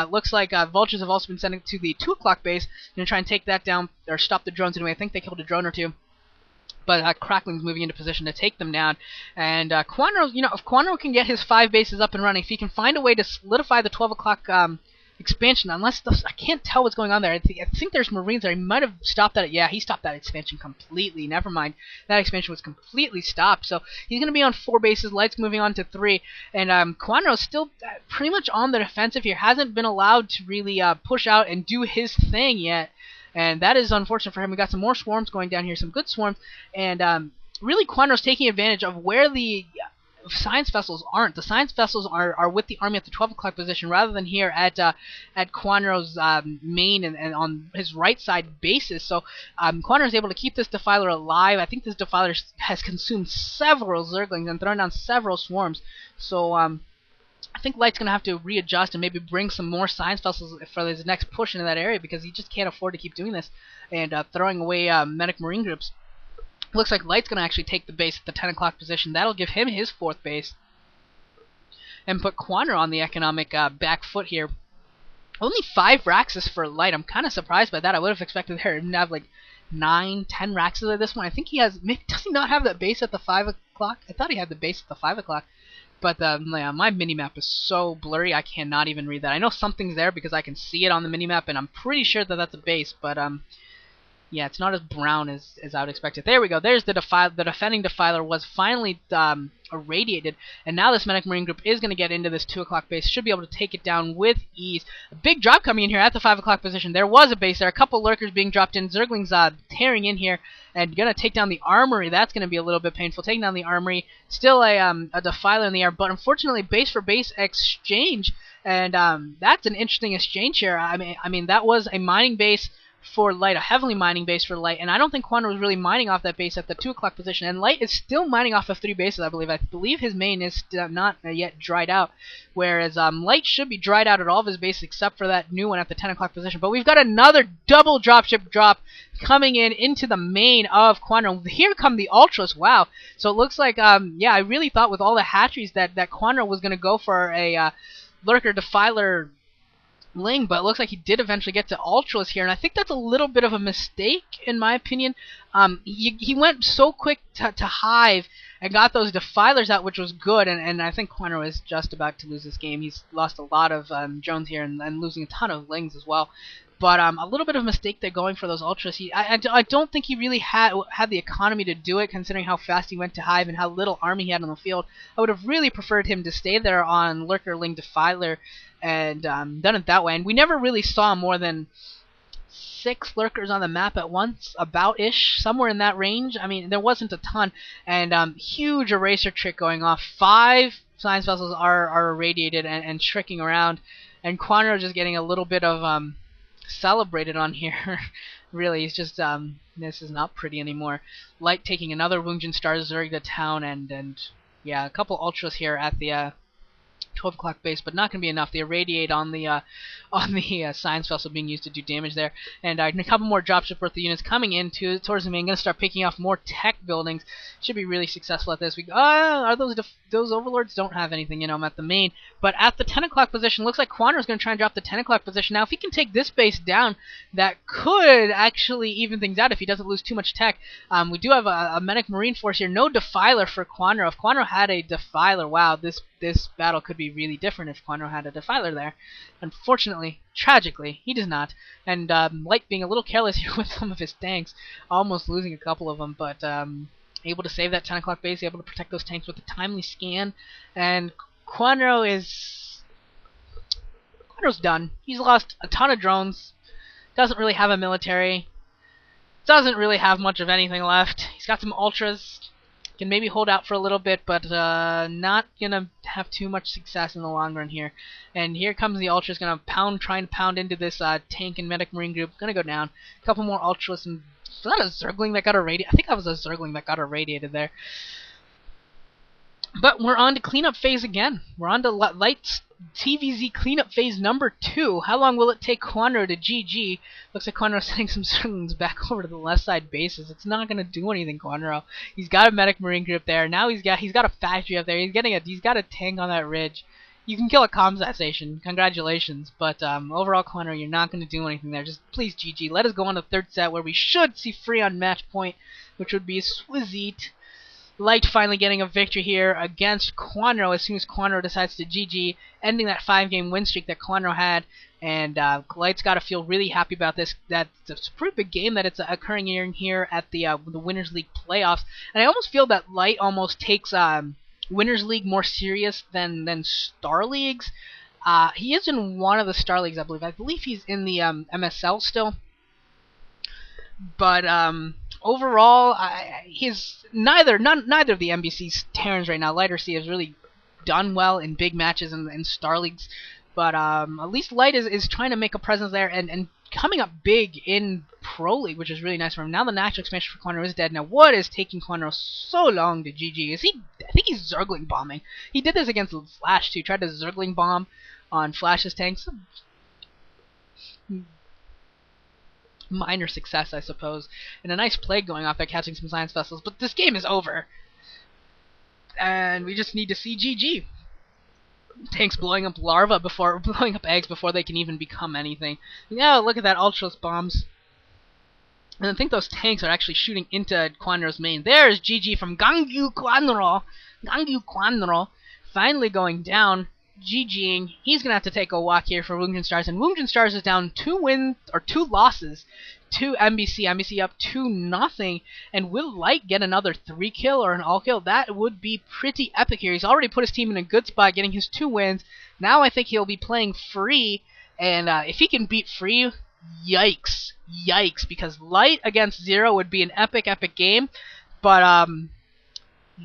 It looks like vultures have also been sending to the 2 o'clock base. Going to try and take that down, or stop the drones anyway. I think they killed a drone or two. But Crackling's moving into position to take them down. And Kwanro, if Kwanro can get his 5 bases up and running, if he can find a way to solidify the 12 o'clock expansion, unless I can't tell what's going on there. I think there's Marines there. He might have stopped that. Yeah, he stopped that expansion completely. Never mind. That expansion was completely stopped. So he's going to be on 4 bases. Light's moving on to 3. And Kwanro's still pretty much on the defensive here. Hasn't been allowed to really push out and do his thing yet. And that is unfortunate for him. We got some more swarms going down here. Some good swarms. And really Kwanro's taking advantage of where the science vessels aren't. The science vessels are with the army at the 12 o'clock position rather than here at Kwanro's main and on his right side bases. So Kwanro is able to keep this defiler alive. I think this defiler has consumed several Zerglings and thrown down several swarms. So I think Light's going to have to readjust and maybe bring some more science vessels for his next push into that area, because he just can't afford to keep doing this and throwing away medic marine groups. Looks like Light's going to actually take the base at the 10 o'clock position. That'll give him his 4th base. And put Kwanro on the economic back foot here. Only 5 Raxus for Light. I'm kind of surprised by that. I would have expected him to have like 9, 10 Raxus at this point. I think he has... Does he not have that base at the 5 o'clock? I thought he had the base at the 5 o'clock. But yeah, my minimap is so blurry, I cannot even read that. I know something's there because I can see it on the minimap, and I'm pretty sure that that's a base, but yeah, it's not as brown as I would expect it. There we go. There's the defiler. The defending defiler was finally irradiated, and now this medic marine group is going to get into this 2 o'clock base. Should be able to take it down with ease. A big drop coming in here at the 5 o'clock position. There was a base there. A couple lurkers being dropped in. Zerglings tearing in here and going to take down the armory. That's going to be a little bit painful. Taking down the armory. Still a defiler in the air, but unfortunately base for base exchange, and that's an interesting exchange here. I mean that was a mining base for Light, a heavily mining base for Light, and I don't think Kwanro was really mining off that base at the 2 o'clock position, and Light is still mining off of 3 bases, I believe. I believe his main is not yet dried out, whereas Light should be dried out at all of his bases except for that new one at the 10 o'clock position. But we've got another double dropship drop coming into the main of Kwanro. Here come the Ultras, wow. So it looks like, yeah, I really thought with all the hatcheries that Kwanro was going to go for a Lurker Defiler Ling, but it looks like he did eventually get to Ultras here, and I think that's a little bit of a mistake in my opinion. He went so quick to Hive and got those Defilers out, which was good, and I think Kwanro is just about to lose this game. He's lost a lot of drones here and losing a ton of Lings as well. But a little bit of a mistake there going for those Ultras. I don't think he really had the economy to do it, considering how fast he went to Hive and how little army he had on the field. I would have really preferred him to stay there on Lurker Ling Defiler and done it that way. And we never really saw more than 6 lurkers on the map at once, about-ish, somewhere in that range. I mean, there wasn't a ton. And huge eraser trick going off. 5 science vessels are irradiated and tricking around. And Kwanro just getting a little bit of celebrated on here. Really, he's just, this is not pretty anymore. Light taking another Wungjin Star Zerg to town, and yeah, a couple Ultras here at the 12 o'clock base, but not going to be enough. They irradiate on the science vessel being used to do damage there, and a couple more dropship worth of units coming in towards the main. Going to start picking off more tech buildings. Should be really successful at this. Are those overlords don't have anything, at the main, but at the 10 o'clock position, looks like Kwanro is going to try and drop the 10 o'clock position. Now, if he can take this base down, that could actually even things out if he doesn't lose too much tech. We do have a medic marine force here. No defiler for Kwanro. If Kwanro had a defiler, wow, this battle could be really different if Kwanro had a defiler there. Unfortunately, tragically, he does not. And Light being a little careless here with some of his tanks, almost losing a couple of them, but able to save that 10 o'clock base, able to protect those tanks with a timely scan. And Kwanro's done. He's lost a ton of drones, doesn't really have a military, doesn't really have much of anything left. He's got some Ultras, can maybe hold out for a little bit, but not gonna have too much success in the long run here. And here comes the Ultras, gonna try and pound into this tank and medic marine group. Gonna go down. A couple more Ultras, and was that a Zergling that got irradiated? I think that was a Zergling that got irradiated there. But we're on to cleanup phase again. We're on to Light's TVZ cleanup phase number 2. How long will it take Kwanro to GG? Looks like Kwanro's sending some Zerglings back over to the left side bases. It's not going to do anything, Kwanro. He's got a medic marine group there. Now he's got a factory up there. He's got a tank on that ridge. You can kill a combat station. Congratulations. But overall, Kwanro, you're not going to do anything there. Just please GG. Let us go on to the third set where we should see free on match point, which would be sweet. Light finally getting a victory here against Kwanro as soon as Kwanro decides to GG, ending that 5-game win streak that Kwanro had. And Light's got to feel really happy about this. That's a pretty big game that it's occurring here at the Winners League playoffs. And I almost feel that Light almost takes Winners League more serious than Star Leagues. He is in one of the Star Leagues, I believe. I believe he's in the MSL still. But overall, neither of the MBC's Terrans right now. Light or C has really done well in big matches in Star Leagues. But at least Light is trying to make a presence there and coming up big in Pro League, which is really nice for him. Now the natural expansion for Kwanro is dead. Now what is taking Kwanro so long to GG? I think he's Zergling bombing. He did this against Flash too. Tried to Zergling bomb on Flash's tanks. Minor success, I suppose. And a nice plague going off by catching some science vessels. But this game is over. And we just need to see GG. Tanks blowing up blowing up eggs before they can even become anything. Yeah, look at that Ultras bombs. And I think those tanks are actually shooting into Kwanro's main. There's GG from Gangyu Kwanro. Gangyu Kwanro finally going down. GGing. He's going to have to take a walk here for Woongjin Stars. And Woongjin Stars is down 2 losses to MBC. MBC up 2-0. And will Light get another 3-kill or an all-kill? That would be pretty epic here. He's already put his team in a good spot, getting his 2 wins. Now I think he'll be playing Free. And if he can beat Free, yikes. Yikes. Because Light against Zero would be an epic game. But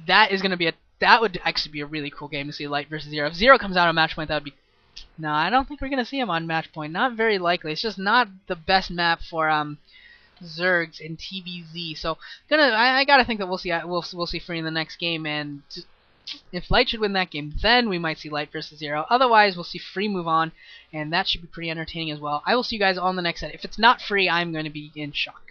that would actually be a really cool game to see Light versus Zero. If Zero comes out on match point, that would be... No, I don't think we're going to see him on match point. Not very likely. It's just not the best map for Zergs in TVZ. So I gotta think that we'll see Free in the next game, and if Light should win that game, then we might see Light versus Zero. Otherwise, we'll see Free move on, and that should be pretty entertaining as well. I will see you guys all in the next set. If it's not Free, I'm going to be in shock.